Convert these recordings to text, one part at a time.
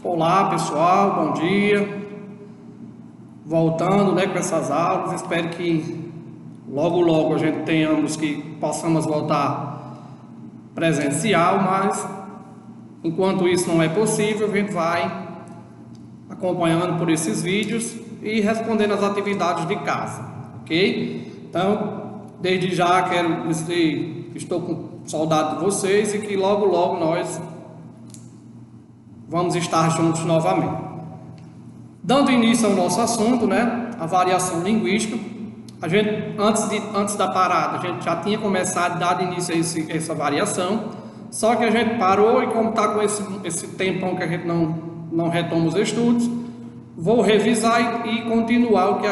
Olá pessoal, bom dia. Voltando, com essas aulas, espero que logo a gente possamos voltar presencial, mas enquanto isso não é possível, a gente vai acompanhando por esses vídeos e respondendo as atividades de casa, ok? Então, desde já quero dizer que estou com saudade de vocês e que logo nós vamos estar juntos novamente. Dando início ao nosso assunto, a variação linguística, a gente, antes da parada, a gente já tinha começado a dar início a essa variação, só que a gente parou e como está com esse tempão que a gente não retoma os estudos, vou revisar e continuar onde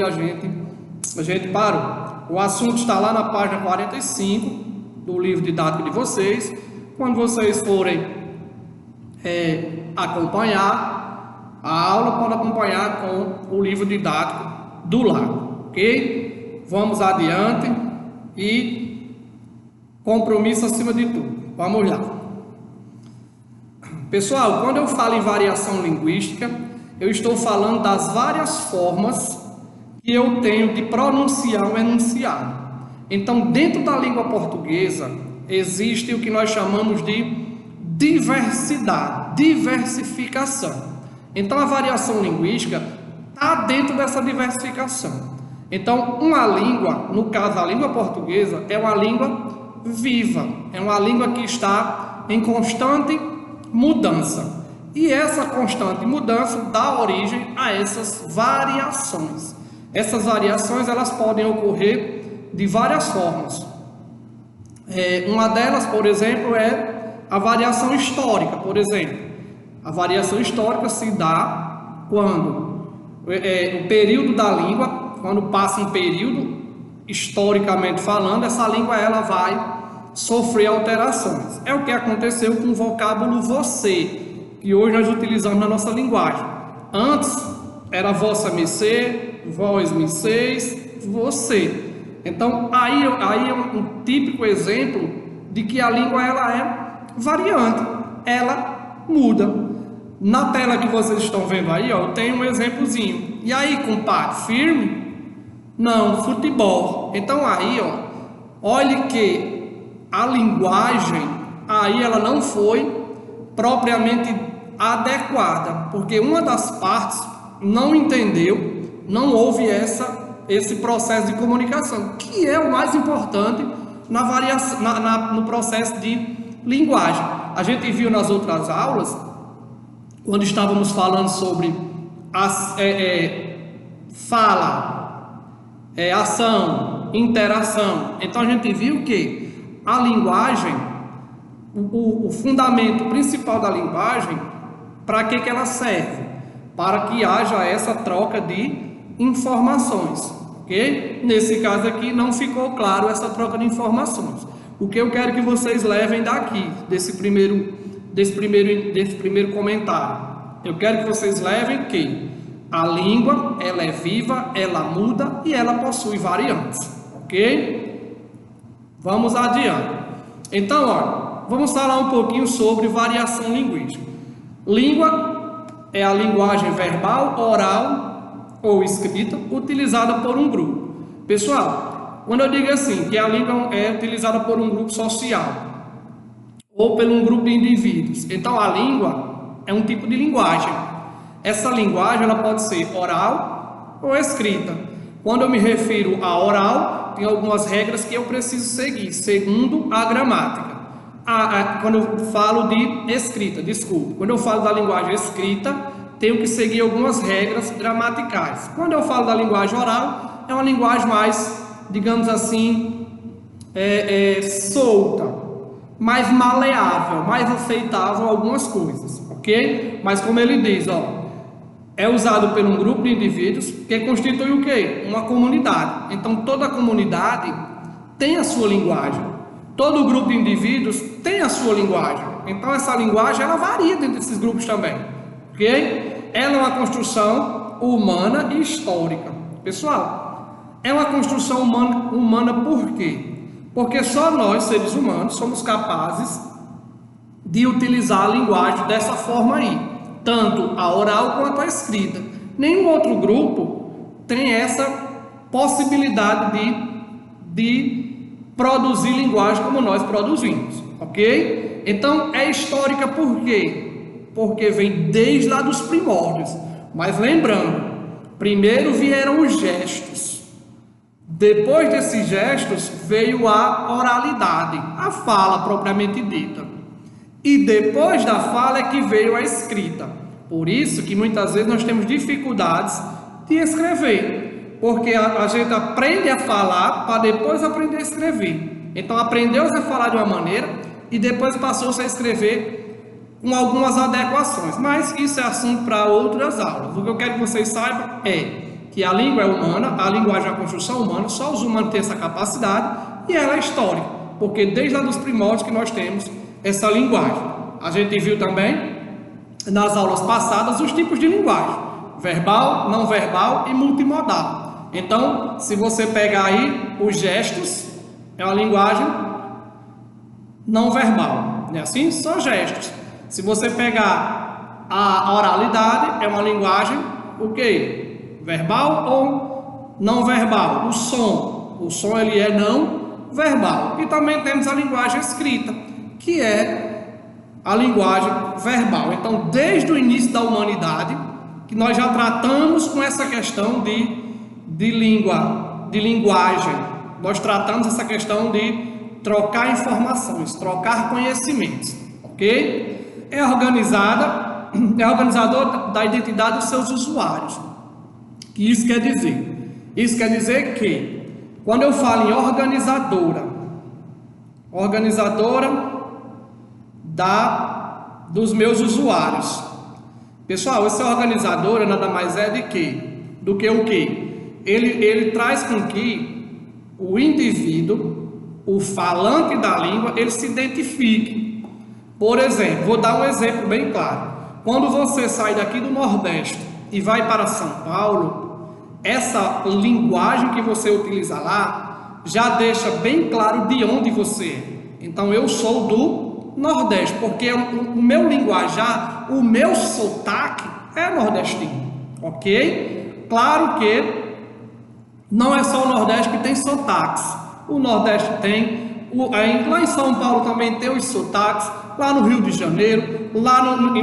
a gente parou. O assunto está lá na página 45 do livro didático de vocês. Quando vocês forem acompanhar a aula, pode acompanhar com o livro didático do lado, ok? Vamos adiante e compromisso acima de tudo. Vamos lá. Pessoal, quando eu falo em variação linguística, eu estou falando das várias formas que eu tenho de pronunciar um enunciado. Então, dentro da língua portuguesa, existe o que nós chamamos de diversidade, diversificação. Então, a variação linguística está dentro dessa diversificação. Então, uma língua, no caso a língua portuguesa, é uma língua viva, é uma língua que está em constante mudança. E essa constante mudança dá origem a essas variações. Essas variações elas podem ocorrer de várias formas. Uma delas, por exemplo, é a variação histórica, por exemplo. A variação histórica se dá quando o período da língua, quando passa um período, historicamente falando, essa língua ela vai sofrer alterações. É o que aconteceu com o vocábulo você, que hoje nós utilizamos na nossa linguagem. Antes era vossa mercê, vós mercês, você. Então aí é um típico exemplo de que a língua ela é variante, ela muda. Na tela que vocês estão vendo aí, eu tenho um exemplozinho. E aí, compadre, firme? Não, futebol. Então aí, olhe que a linguagem aí ela não foi propriamente adequada, porque uma das partes não entendeu, não houve esse processo de comunicação, que é o mais importante na variação, no processo de linguagem. A gente viu nas outras aulas, quando estávamos falando sobre fala, ação, interação. Então a gente viu que a linguagem, o fundamento principal da linguagem, para que ela serve? Para que haja essa troca de informações, ok? Nesse caso aqui não ficou claro essa troca de informações. O que eu quero que vocês levem daqui, desse primeiro comentário? Eu quero que vocês levem que a língua, ela é viva, ela muda e ela possui variantes, ok? Vamos adiante. Então, vamos falar um pouquinho sobre variação linguística. Língua é a linguagem verbal, oral ou escrita utilizada por um grupo. Pessoal, quando eu digo assim, que a língua é utilizada por um grupo social ou por um grupo de indivíduos, então a língua é um tipo de linguagem. Essa linguagem ela pode ser oral ou escrita. Quando eu me refiro a oral, tem algumas regras que eu preciso seguir, segundo a gramática. Quando eu falo de escrita, quando eu falo da linguagem escrita, tenho que seguir algumas regras gramaticais. Quando eu falo da linguagem oral, é uma linguagem mais, digamos assim, solta, mais maleável, mais aceitável algumas coisas, ok? Mas como ele diz, é usado por um grupo de indivíduos que constitui o quê? Uma comunidade. Então toda comunidade tem a sua linguagem. Todo grupo de indivíduos tem a sua linguagem. Então essa linguagem ela varia dentro desses grupos também, ok? Ela é uma construção humana e histórica. Pessoal, é uma construção humana por quê? Porque só nós, seres humanos, somos capazes de utilizar a linguagem dessa forma aí. tanto a oral quanto a escrita. Nenhum outro grupo tem essa possibilidade de produzir linguagem como nós produzimos, ok? Então é histórica por quê? Porque vem desde lá dos primórdios. Mas lembrando, primeiro vieram os gestos. Depois desses gestos veio a oralidade, a fala propriamente dita. E depois da fala é que veio a escrita. Por isso que muitas vezes nós temos dificuldades de escrever, porque a gente aprende a falar para depois aprender a escrever. Então aprendeu-se a falar de uma maneira e depois passou-se a escrever com algumas adequações. Mas isso é assunto para outras aulas. O que eu quero que vocês saibam é que a língua é humana, a linguagem é uma construção humana, só os humanos têm essa capacidade e ela é histórica, porque desde lá dos primórdios que nós temos essa linguagem. A gente viu também nas aulas passadas os tipos de linguagem: verbal, não verbal e multimodal. Então, se você pegar aí os gestos, é uma linguagem não verbal, não é assim? Só gestos. Se você pegar a oralidade, é uma linguagem o quê? Verbal ou não verbal? O som ele é não verbal. E também temos a linguagem escrita, que é a linguagem verbal. Então, desde o início da humanidade, que nós já tratamos com essa questão de linguagem, nós tratamos essa questão de trocar informações, trocar conhecimentos, ok? É organizador da identidade dos seus usuários. O que isso quer dizer? Isso quer dizer que, quando eu falo em organizadora dos meus usuários, pessoal, essa organizadora nada mais é do que o que? Ele traz com que o indivíduo, o falante da língua, ele se identifique. Por exemplo, vou dar um exemplo bem claro. Quando você sai daqui do Nordeste e vai para São Paulo, essa linguagem que você utiliza lá já deixa bem claro de onde você é. Então, eu sou do Nordeste, porque o meu linguajar, o meu sotaque é nordestino, ok? Claro que não é só o Nordeste que tem sotaques. O Nordeste tem, lá em São Paulo também tem os sotaques, lá no Rio de Janeiro, lá no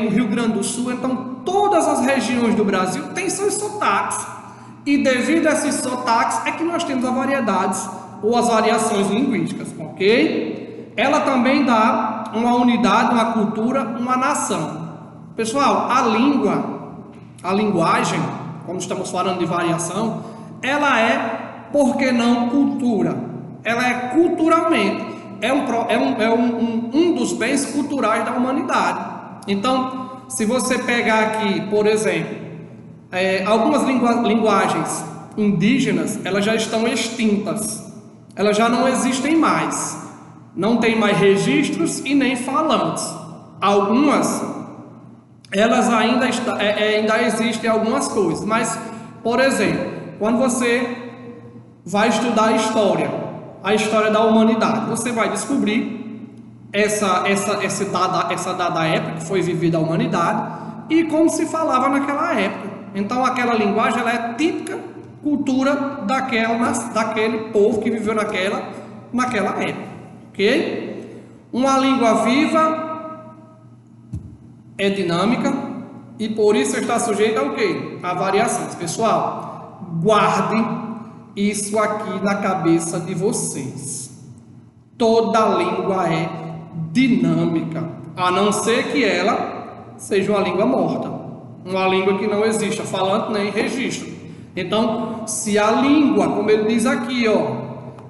Rio Grande do Sul. Então, todas as regiões do Brasil têm seus sotaques. E devido a esses sotaques é que nós temos as variedades ou as variações linguísticas, ok? Ela também dá uma unidade, uma cultura, uma nação. Pessoal, a linguagem, como estamos falando de variação, ela é, por que não, cultura? Ela é culturalmente, um dos bens culturais da humanidade. Então, se você pegar aqui, por exemplo, algumas linguagens indígenas, elas já estão extintas, elas já não existem mais, não tem mais registros e nem falantes. Algumas, elas ainda existem algumas coisas, mas, por exemplo, quando você vai estudar a história da humanidade, você vai descobrir essa dada época que foi vivida a humanidade e como se falava naquela época. Então, aquela linguagem ela é típica cultura daquele povo que viveu naquela época, ok? Uma língua viva é dinâmica e por isso está sujeita ao quê? A variações. Pessoal, guarde isso aqui na cabeça de vocês. Toda língua é dinâmica, a não ser que ela seja uma língua morta, uma língua que não existe falante nem registro. Então, se a língua, como ele diz aqui,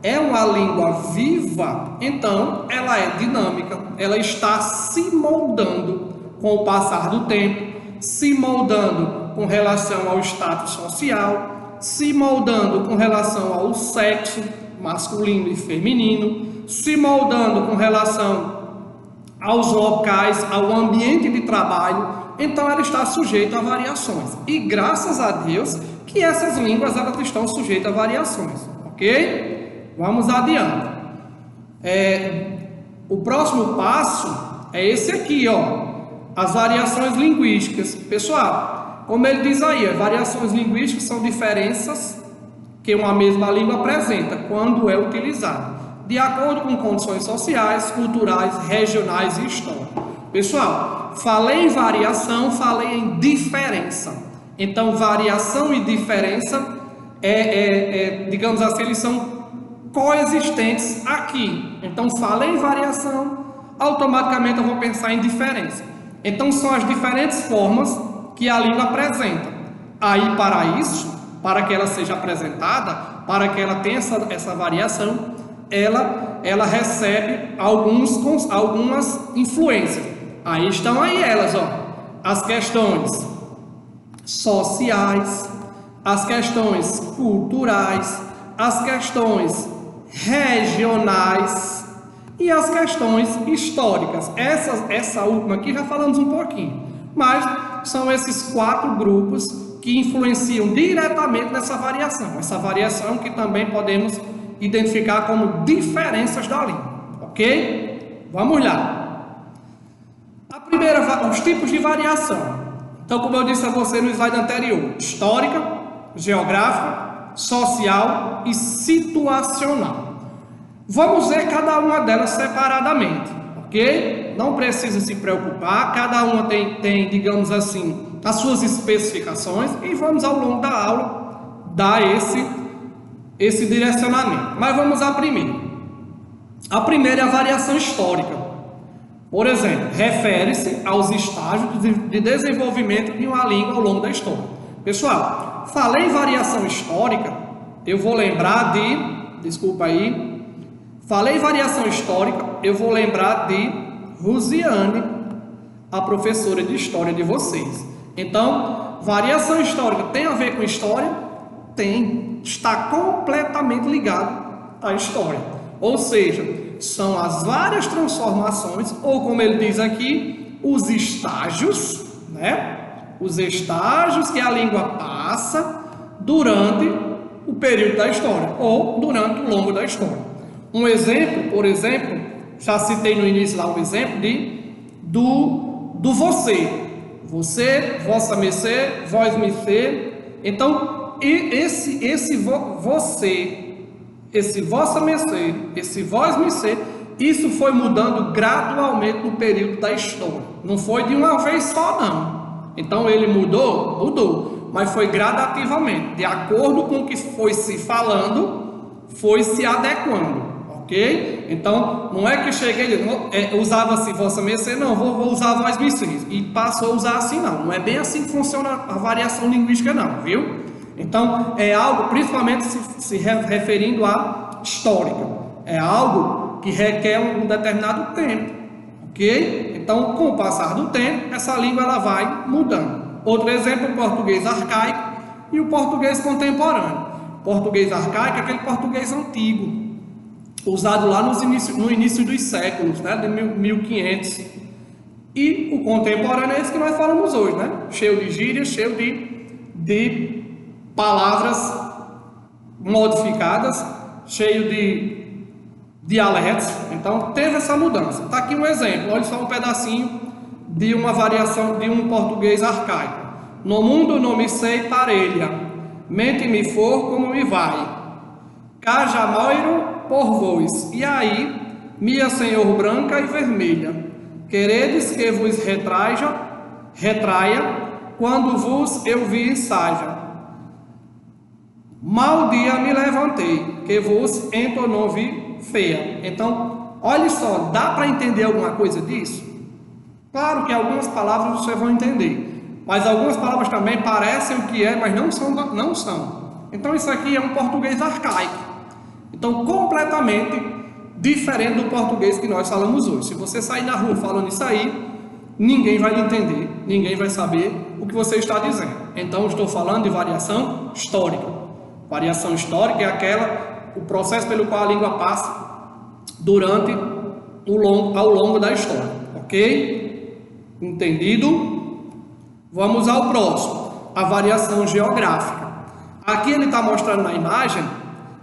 é uma língua viva, então ela é dinâmica, ela está se moldando com o passar do tempo, se moldando com relação ao status social, se moldando com relação ao sexo masculino e feminino, se moldando com relação aos locais, ao ambiente de trabalho. Então ela está sujeita a variações. E graças a Deus que essas línguas elas estão sujeitas a variações, ok? Vamos adiante. O próximo passo é esse aqui, as variações linguísticas. Pessoal, como ele diz aí, as variações linguísticas são diferenças que uma mesma língua apresenta quando é utilizada, de acordo com condições sociais, culturais, regionais e históricas. Pessoal, falei em variação, falei em diferença. Então, variação e diferença, digamos assim, eles são coexistentes aqui. Então, falei em variação, automaticamente eu vou pensar em diferença. Então, são as diferentes formas que a língua apresenta. Aí, para isso, para que ela seja apresentada, para que ela tenha essa variação, ela recebe algumas influências. Aí estão aí elas, ó, as questões sociais, as questões culturais, as questões regionais e as questões históricas. Essa última aqui já falamos um pouquinho, mas são esses 4 grupos que influenciam diretamente nessa variação. Essa variação que também podemos identificar como diferenças da língua, ok? Vamos lá. A primeira, os tipos de variação. Então, como eu disse a você no slide anterior, histórica, geográfica, social e situacional. Vamos ver cada uma delas separadamente, ok? Não precisa se preocupar, cada uma tem, digamos assim, as suas especificações e vamos ao longo da aula dar esse direcionamento. Mas vamos à primeira. A primeira é a variação histórica. Por exemplo, refere-se aos estágios de desenvolvimento de uma língua ao longo da história. Pessoal, falei em variação histórica, eu vou lembrar falei em variação histórica, eu vou lembrar de Rosiane, a professora de história de vocês. Então, variação histórica tem a ver com história? Tem, está completamente ligado à história. Ou seja, são as várias transformações, ou como ele diz aqui, os estágios, né? Os estágios que a língua passa durante o período da história, ou durante o longo da história. Um exemplo, por exemplo, já citei no início lá um exemplo do você. Você, vossa mercê, vós mercê. Então, esse você, esse vossa mercê, esse vós mercê, isso foi mudando gradualmente no período da história. Não foi de uma vez só, não. Então, ele mudou, mas foi gradativamente. De acordo com o que foi se falando, foi se adequando, ok? Então, não é que eu cheguei, usava-se vossa mercê, não, vou usar vós mercê, e passou a usar assim, não. Não é bem assim que funciona a variação linguística, não, viu? Então, é algo, principalmente se referindo à histórica, é algo que requer um determinado tempo, ok? Então, com o passar do tempo, essa língua ela vai mudando. Outro exemplo, o português arcaico e o português contemporâneo. Português arcaico é aquele português antigo, usado lá no início dos séculos, né, de 1500. E o contemporâneo é esse que nós falamos hoje, né? Cheio de gírias, cheio de palavras modificadas, cheio de dialetos. Então teve essa mudança. Está aqui um exemplo, olha só um pedacinho de uma variação de um português arcaico. No mundo não me sei parelha, mente me for como me vai, caja moiro por vós, e aí minha senhor branca e vermelha, queredes que vos retraia, quando vos eu vi ensaja. Mal dia me levantei, que vos entonou vi feia. Então, olha só, dá para entender alguma coisa disso? Claro que algumas palavras vocês vão entender, mas algumas palavras também parecem o que é, mas não são. Então, isso aqui é um português arcaico. Então, completamente diferente do português que nós falamos hoje. Se você sair na rua falando isso aí, ninguém vai lhe entender, ninguém vai saber o que você está dizendo. Então, eu estou falando de variação histórica. Variação histórica é o processo pelo qual a língua passa ao longo da história, ok? Entendido? Vamos ao próximo, a variação geográfica. Aqui ele está mostrando na imagem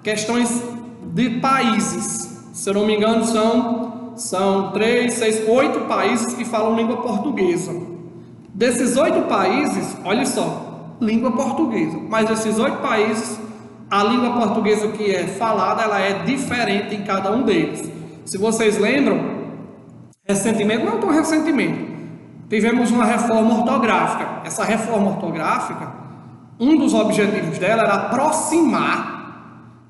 questões de países. Se eu não me engano, são são 3, 6, 8 países que falam língua portuguesa. Desses 8 países, olha só, língua portuguesa. Mas desses 8 países, a língua portuguesa que é falada, ela é diferente em cada um deles. Se vocês lembram, recentemente, não tão recentemente, tivemos uma reforma ortográfica. Essa reforma ortográfica, um dos objetivos dela era aproximar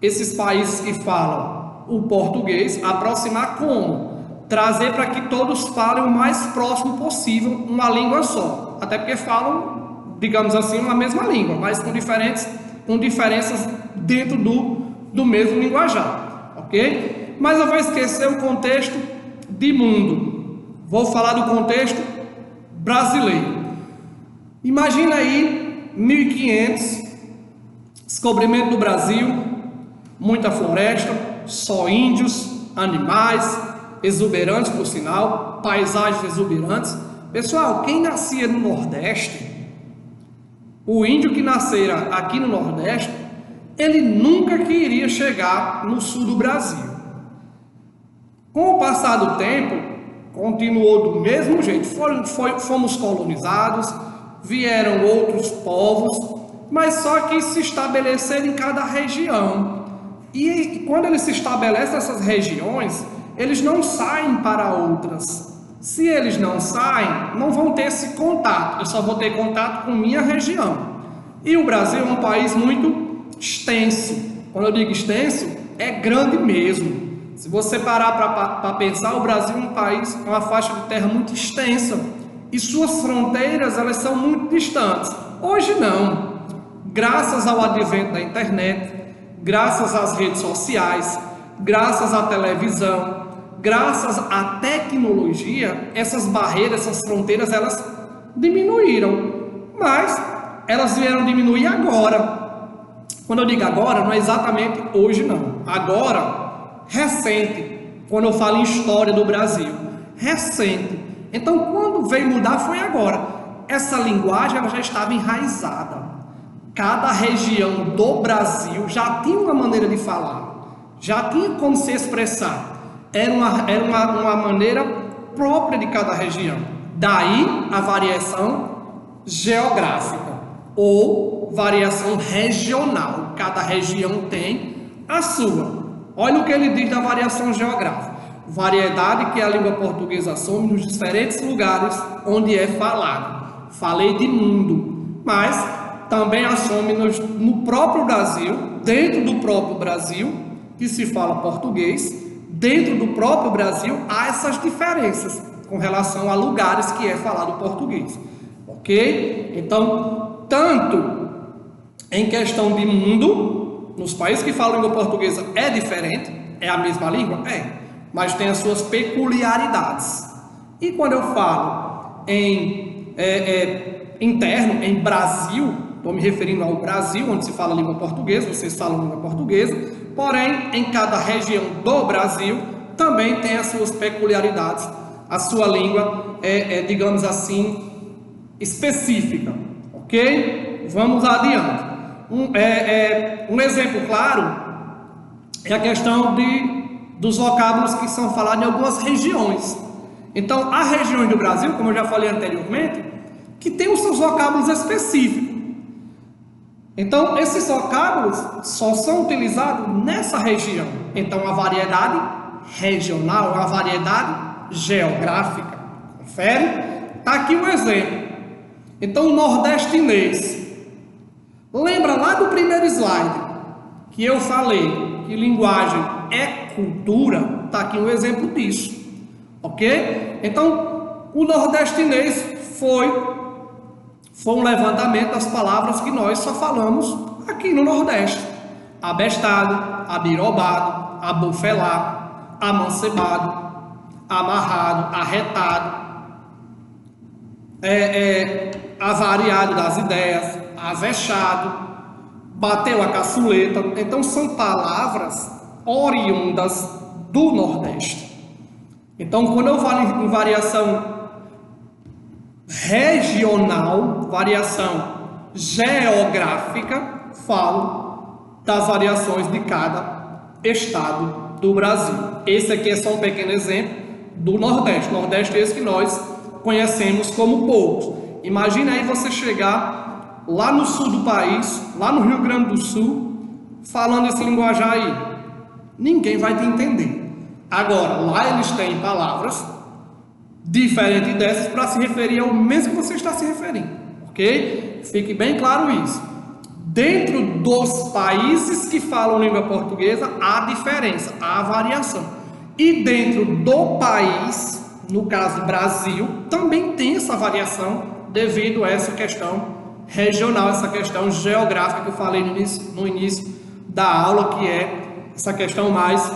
esses países que falam o português, aproximar como? Trazer para que todos falem o mais próximo possível uma língua só. Até porque falam, digamos assim, uma mesma língua, mas com diferenças dentro do mesmo linguajar, ok? Mas eu vou esquecer o contexto de mundo. Vou falar do contexto brasileiro. Imagina aí 1500, descobrimento do Brasil, muita floresta, só índios, animais exuberantes, por sinal, paisagens exuberantes. Pessoal, quem nascia no Nordeste, o índio que nascera aqui no Nordeste, ele nunca queria chegar no sul do Brasil. Com o passar do tempo, continuou do mesmo jeito. Fomos colonizados, vieram outros povos, mas só que se estabeleceram em cada região. E quando eles se estabelecem nessas regiões, eles não saem para outras. Se eles não saem, não vão ter esse contato. Eu só vou ter contato com minha região. E o Brasil é um país muito extenso. Quando eu digo extenso, é grande mesmo. Se você parar para pensar, o Brasil é um país, é uma faixa de terra muito extensa. E suas fronteiras, elas são muito distantes. Hoje não. Graças ao advento da internet, graças às redes sociais, graças à televisão, graças à tecnologia, essas barreiras, essas fronteiras, elas diminuíram. Mas elas vieram diminuir agora. Quando eu digo agora, não é exatamente hoje não. Agora, recente, quando eu falo em história do Brasil, recente. Então, quando veio mudar foi agora. Essa linguagem ela já estava enraizada. Cada região do Brasil já tinha uma maneira de falar, já tinha como se expressar. Era uma maneira própria de cada região. Daí a variação geográfica ou variação regional. Cada região tem a sua. Olha o que ele diz da variação geográfica. Variedade que a língua portuguesa assume nos diferentes lugares onde é falada. Falei de mundo, mas também assume no próprio Brasil, dentro do próprio Brasil, que se fala português. Dentro do próprio Brasil há essas diferenças com relação a lugares que é falado português, ok? Então, tanto em questão de mundo, nos países que falam língua portuguesa é diferente, é a mesma língua? É, mas tem as suas peculiaridades. E quando eu falo em interno, em Brasil, estou me referindo ao Brasil, onde se fala língua portuguesa, vocês falam língua portuguesa, porém, em cada região do Brasil, também tem as suas peculiaridades. A sua língua digamos assim, específica, ok? Vamos adiante. Um exemplo claro é a questão dos vocábulos que são falados em algumas regiões. Então, há regiões do Brasil, como eu já falei anteriormente, que tem os seus vocábulos específicos. Então, esses vocábulos só são utilizados nessa região. Então, a variedade regional, a variedade geográfica. Confere? Está aqui um exemplo. Então, o nordestinês. Lembra lá do primeiro slide que eu falei que linguagem é cultura? Está aqui um exemplo disso. Ok? Então, o nordestinês foi um levantamento das palavras que nós só falamos aqui no Nordeste. Abestado, abirobado, abofelado, amancebado, amarrado, arretado, avariado das ideias, avexado, bateu a caçuleta. Então são palavras oriundas do Nordeste. Então quando eu falo em variação regional, variação geográfica, falo das variações de cada estado do Brasil. Esse aqui é só um pequeno exemplo do Nordeste. Nordeste é esse que nós conhecemos como poucos. Imagina aí você chegar lá no sul do país, lá no Rio Grande do Sul, falando esse linguajar aí. Ninguém vai te entender. Agora, lá eles têm palavras diferentes dessas para se referir ao mesmo que você está se referindo, ok? Fique bem claro isso. Dentro dos países que falam língua portuguesa, há diferença, há variação. E dentro do país, no caso Brasil, também tem essa variação devido a essa questão regional, essa questão geográfica que eu falei no início da aula, que é essa questão mais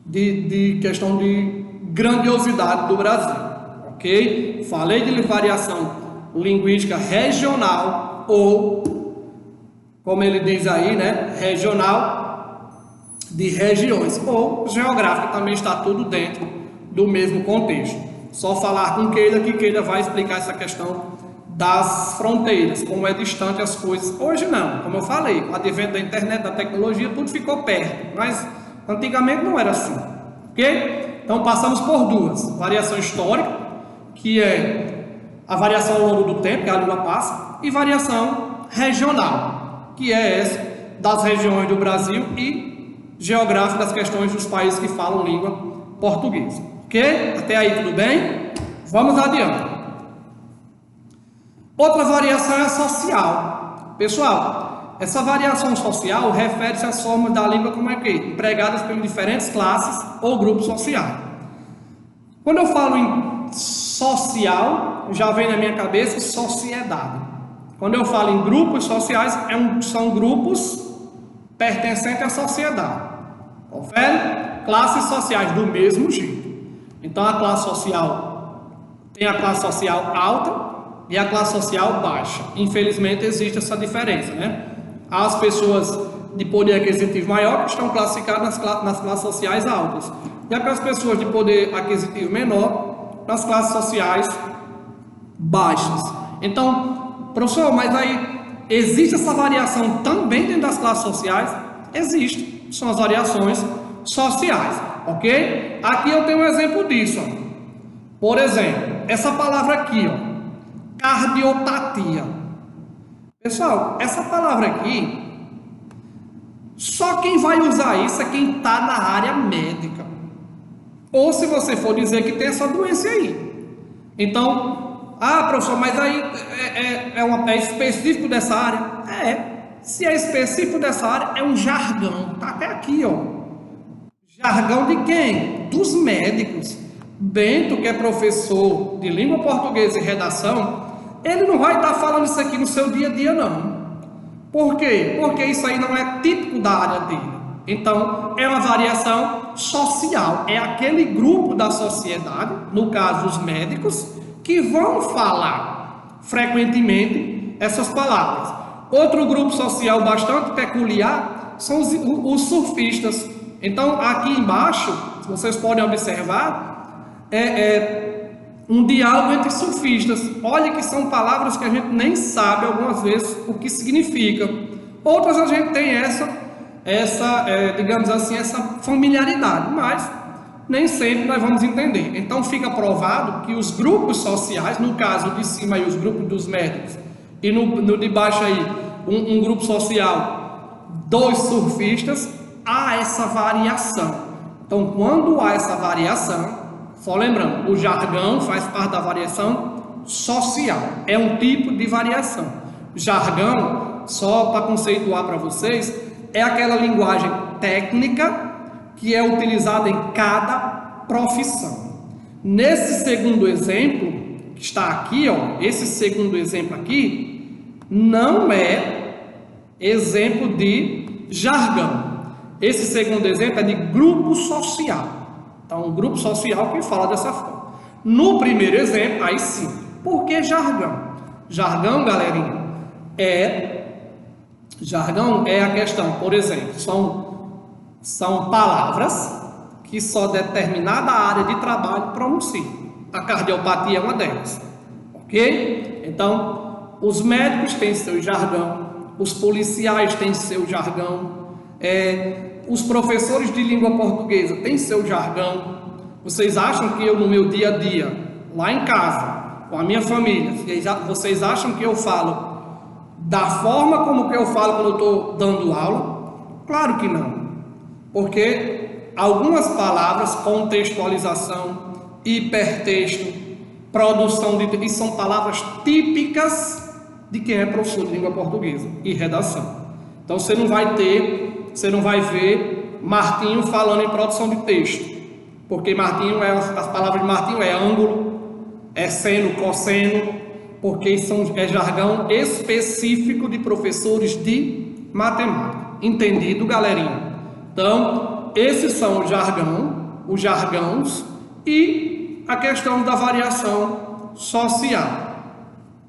de questão de grandiosidade do Brasil, ok? Falei de variação linguística regional ou, como ele diz aí, né, regional de regiões, ou geográfica, também está tudo dentro do mesmo contexto. Só falar com Keila, que Keila vai explicar essa questão das fronteiras, como é distante as coisas. Hoje não, como eu falei, com o advento da internet, da tecnologia, tudo ficou perto, mas antigamente não era assim, ok? Então passamos por duas: variação histórica, que é a variação ao longo do tempo, que a língua passa, e variação regional, que é essa das regiões do Brasil e geográfica das questões dos países que falam língua portuguesa, ok? Até aí tudo bem? Vamos adiante. Outra variação é a social. Pessoal, essa variação social refere-se às formas da língua como é que empregadas por diferentes classes ou grupos sociais. Quando eu falo em social, já vem na minha cabeça sociedade. Quando eu falo em grupos sociais, são grupos pertencentes à sociedade. Confere? Classes sociais do mesmo jeito. Então a classe social tem a classe social alta e a classe social baixa. Infelizmente existe essa diferença, né? As pessoas de poder aquisitivo maior que estão classificadas nas classes sociais altas, e aquelas pessoas de poder aquisitivo menor nas classes sociais baixas. Então, professor, mas aí existe essa variação também dentro das classes sociais? Existe, são as variações sociais, ok? Aqui eu tenho um exemplo disso, ó. Por exemplo, essa palavra aqui, ó, cardiopatia. Pessoal, essa palavra aqui, só quem vai usar isso é quem está na área médica. Ou se você for dizer que tem essa doença aí. Então, professor, mas aí é específico dessa área? Se é específico dessa área, é um jargão. Tá até aqui, ó. Jargão de quem? Dos médicos. Bento, que é professor de língua portuguesa e redação, ele não vai estar falando isso aqui no seu dia a dia, não. Por quê? Porque isso aí não é típico da área dele. Então, é uma variação social. É aquele grupo da sociedade, no caso os médicos, que vão falar frequentemente essas palavras. Outro grupo social bastante peculiar são os surfistas. Então, aqui embaixo, vocês podem observar, um diálogo entre surfistas. Olha que são palavras que a gente nem sabe algumas vezes o que significa. Outras a gente tem digamos assim, essa familiaridade, mas nem sempre nós vamos entender. Então fica provado que os grupos sociais, no caso de cima aí os grupos dos médicos e no de baixo aí um grupo social dos surfistas, há essa variação. Então quando há essa variação, só lembrando, o jargão faz parte da variação social, é um tipo de variação. Jargão, só para conceituar para vocês, é aquela linguagem técnica que é utilizada em cada profissão. Nesse segundo exemplo, que está aqui, ó, esse segundo exemplo aqui, não é exemplo de jargão. Esse segundo exemplo é de grupo social. Então, um grupo social que fala dessa forma. No primeiro exemplo, aí sim. Por que jargão? Jargão, galerinha, jargão é a questão, por exemplo, são palavras que só determinada área de trabalho pronuncia. A cardiopatia é uma delas, ok? Então, os médicos têm seu jargão, os policiais têm seu jargão, os professores de língua portuguesa têm seu jargão, Vocês acham que eu, no meu dia a dia, lá em casa, com a minha família, vocês acham que eu falo da forma como que eu falo quando eu estou dando aula? Claro que não. Porque algumas palavras, contextualização, hipertexto, produção de... Isso são palavras típicas de quem é professor de língua portuguesa e redação. Então você não vai ver Martinho falando em produção de texto. Porque Martinho as palavras de Martinho é ângulo, é seno, cosseno, porque é jargão específico de professores de matemática. Entendido, galerinha? Então, esses são os jargões e a questão da variação social.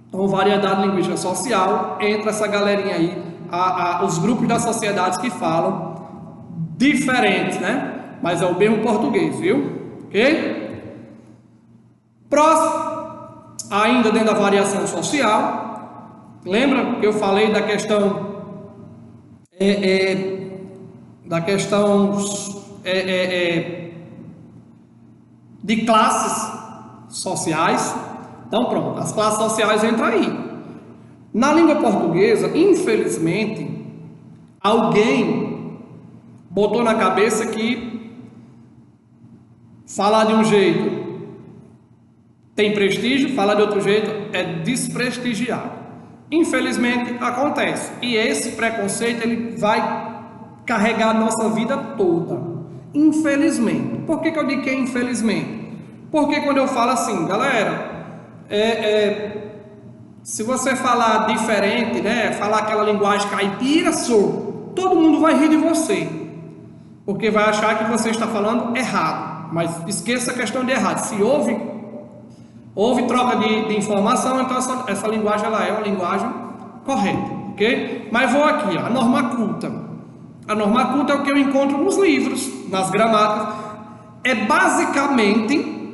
Então, variedade linguística social, entra essa galerinha aí, os grupos da sociedade que falam diferentes, né? Mas é o mesmo português, viu? Ok? Próximo, ainda dentro da variação social, lembra que eu falei da questão de classes sociais? Então pronto, as classes sociais entram aí. Na língua portuguesa, infelizmente, alguém botou na cabeça que falar de um jeito tem prestígio, falar de outro jeito é desprestigiado. Infelizmente acontece. E esse preconceito ele vai carregar a nossa vida toda. Infelizmente. Por que eu digo que é infelizmente? Porque quando eu falo assim, galera, se você falar diferente, né, falar aquela linguagem caipira, todo mundo vai rir de você. Porque vai achar que você está falando errado. Mas esqueça a questão de errado. Se houve troca de informação, então essa linguagem ela é uma linguagem correta, ok? Mas vou aqui, ó, a norma culta. A norma culta é o que eu encontro nos livros, nas gramáticas. É basicamente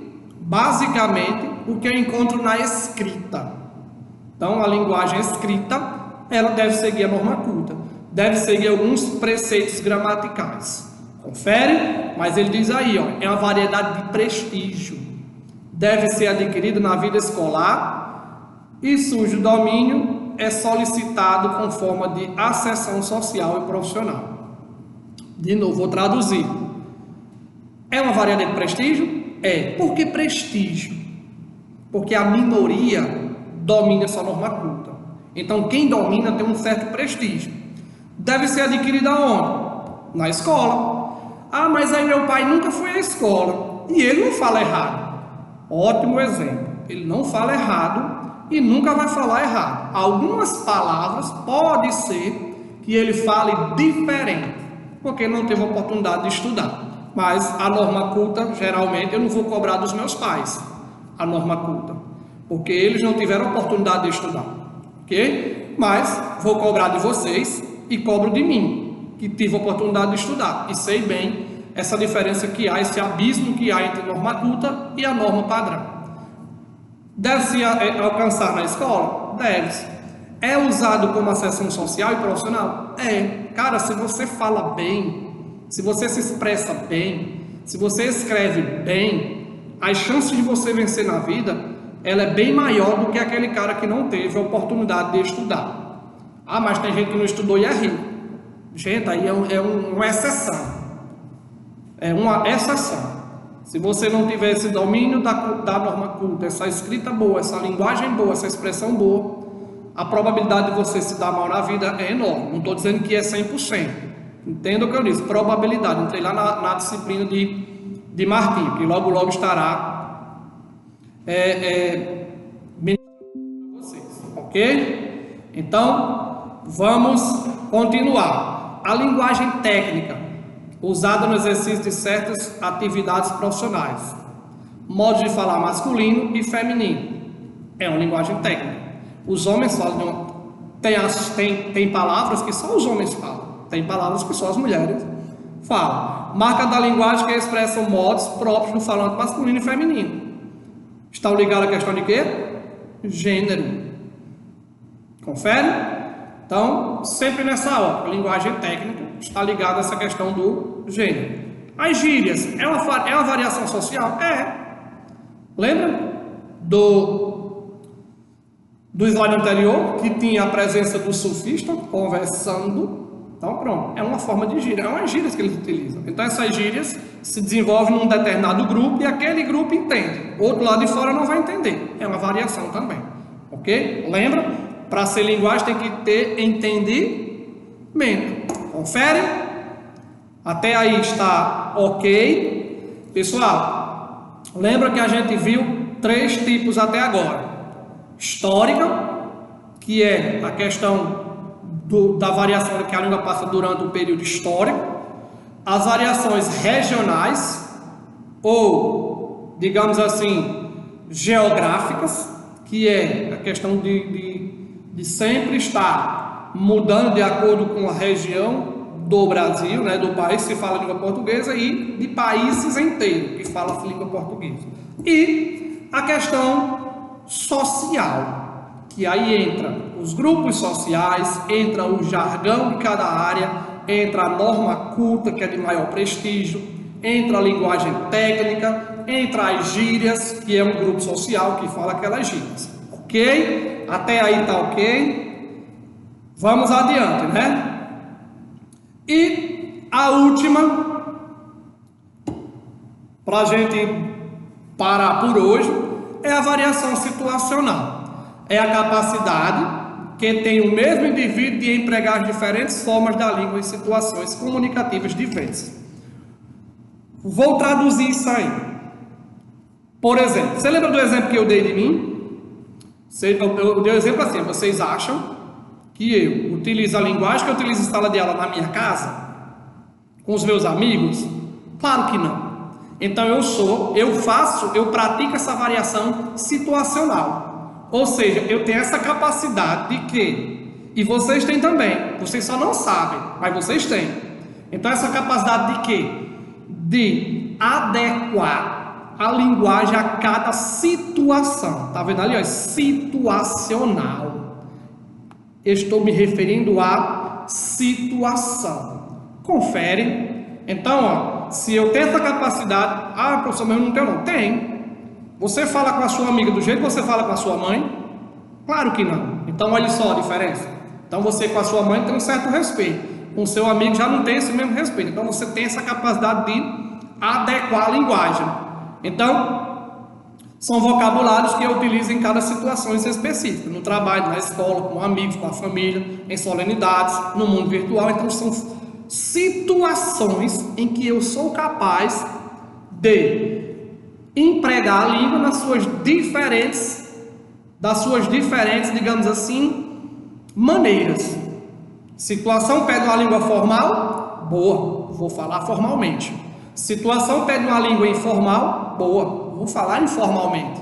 o que eu encontro na escrita. Então, a linguagem escrita, ela deve seguir a norma culta. Deve seguir alguns preceitos gramaticais. Confere, mas ele diz aí, ó, é uma variedade de prestígio. Deve ser adquirido na vida escolar e cujo domínio é solicitado com forma de acessão social e profissional. De novo, vou traduzir. É uma variedade de prestígio? É. Por que prestígio? Porque a minoria domina essa norma culta. Então, quem domina tem um certo prestígio. Deve ser adquirido aonde? Na escola. Ah, mas aí meu pai nunca foi à escola. E ele não fala errado. Ótimo exemplo. Ele não fala errado e nunca vai falar errado. Algumas palavras pode ser que ele fale diferente, porque não teve oportunidade de estudar. Mas a norma culta, geralmente, eu não vou cobrar dos meus pais a norma culta, porque eles não tiveram oportunidade de estudar. Ok? Mas vou cobrar de vocês e cobro de mim, que tive a oportunidade de estudar e sei bem essa diferença que há, esse abismo que há entre norma culta e a norma padrão. Deve-se alcançar na escola? Deve-se. É usado como acessão social e profissional? É. Cara, se você fala bem, se você se expressa bem, se você escreve bem, as chances de você vencer na vida, ela é bem maior do que aquele cara que não teve a oportunidade de estudar. Ah, mas tem gente que não estudou e é rico. Gente, aí é uma exceção. É uma exceção. Se você não tiver esse domínio da norma culta, essa escrita boa, essa linguagem boa, essa expressão boa, a probabilidade de você se dar mal na vida é enorme. Não estou dizendo que é 100%. Entenda o que eu disse, probabilidade. Entrei lá na disciplina de Martinho, que logo estará ministrando para vocês. Ok? Então, vamos continuar. A linguagem técnica, usada no exercício de certas atividades profissionais. Modos de falar masculino e feminino. É uma linguagem técnica. Os homens falam, tem palavras que só os homens falam. Tem palavras que só as mulheres falam. Marca da linguagem que expressam modos próprios do falante masculino e feminino. Estão ligados à questão de quê? Gênero. Confere? Então, sempre nessa hora, a linguagem técnica está ligada a essa questão do gênero. As gírias é uma variação social? É. Lembra do slide anterior, que tinha a presença do surfista conversando? Então pronto, é uma forma de gíria, é umas gírias que eles utilizam. Então essas gírias se desenvolvem num determinado grupo e aquele grupo entende. Outro lado de fora não vai entender, é uma variação também, ok? Lembra? Para ser linguagem tem que ter entendimento. Confere? Até aí está ok? Pessoal, lembra que a gente viu 3 tipos até agora. Histórica, que é a questão da variação que a língua passa durante o período histórico. As variações regionais, ou, digamos assim, geográficas, que é a questão de sempre estar mudando de acordo com a região do Brasil, né, do país que fala a língua portuguesa, e de países inteiros que falam a língua portuguesa. E a questão social, que aí entra os grupos sociais, entra o jargão de cada área, entra a norma culta, que é de maior prestígio, entra a linguagem técnica, entra as gírias, que é um grupo social que fala aquelas gírias. Ok? Até aí tá ok? Vamos adiante, né? E a última, para a gente parar por hoje, é a variação situacional. É a capacidade que tem o mesmo indivíduo de empregar diferentes formas da língua em situações comunicativas diversas. Vou traduzir isso aí. Por exemplo, você lembra do exemplo que eu dei de mim? Eu dei o exemplo assim: vocês acham que eu utilizo a linguagem que eu utilizo em sala de aula na minha casa, com os meus amigos? Claro que não. Então eu pratico essa variação situacional. Ou seja, eu tenho essa capacidade de que, e vocês têm também, vocês só não sabem, mas vocês têm. Então essa capacidade de quê? De adequar a linguagem a cada situação. Tá vendo ali, ó? Situacional. Estou me referindo à situação. Confere. Então, ó, se eu tenho essa capacidade, professor, mas eu não tenho, não. Tem. Você fala com a sua amiga do jeito que você fala com a sua mãe? Claro que não. Então, olha só a diferença. Então, você com a sua mãe tem um certo respeito. Com o seu amigo já não tem esse mesmo respeito. Então, você tem essa capacidade de adequar a linguagem. Então, são vocabulários que eu utilizo em cada situação específica, no trabalho, na escola, com amigos, com a família, em solenidades, no mundo virtual. Então são situações em que eu sou capaz de empregar a língua das suas diferentes, digamos assim, maneiras. Situação pede uma língua formal? Boa, vou falar formalmente. Situação pede uma língua informal? Boa, vou falar informalmente.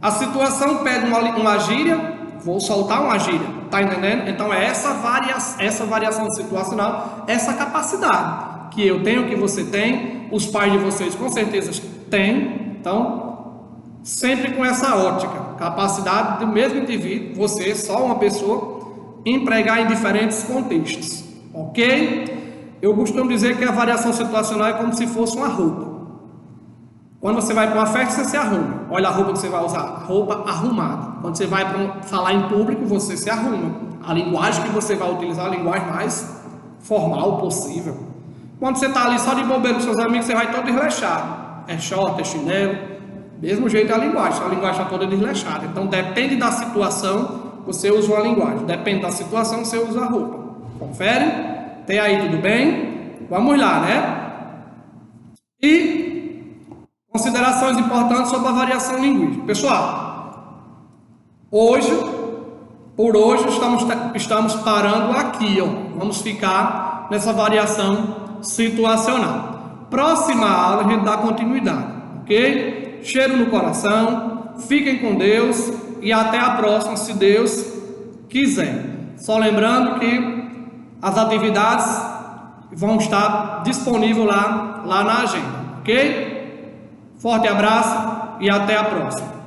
A situação pede uma gíria? Vou soltar uma gíria. Tá entendendo? Então é essa variação situacional, essa capacidade que eu tenho, que você tem, os pais de vocês com certeza têm. Então, sempre com essa ótica, capacidade do mesmo indivíduo, você, só uma pessoa, empregar em diferentes contextos. Ok? Eu costumo dizer que a variação situacional é como se fosse uma roupa. Quando você vai para uma festa, você se arruma. Olha a roupa que você vai usar, roupa arrumada. Quando você vai falar em público, você se arruma. A linguagem que você vai utilizar é a linguagem mais formal possível. Quando você está ali só de bobeira com seus amigos, você vai todo desleixado. É short, é chinelo. Mesmo jeito é a linguagem está toda desleixada. Então depende da situação, você usa uma linguagem. Depende da situação, você usa a roupa. Confere? Tem aí, tudo bem? Vamos lá, né? E considerações importantes sobre a variação linguística. Pessoal, por hoje estamos parando aqui, ó. Vamos ficar nessa variação situacional. Próxima aula a gente dá continuidade, ok? Cheiro no coração, fiquem com Deus e até a próxima, se Deus quiser. Só lembrando que as atividades vão estar disponíveis lá na agenda, ok? Forte abraço e até a próxima.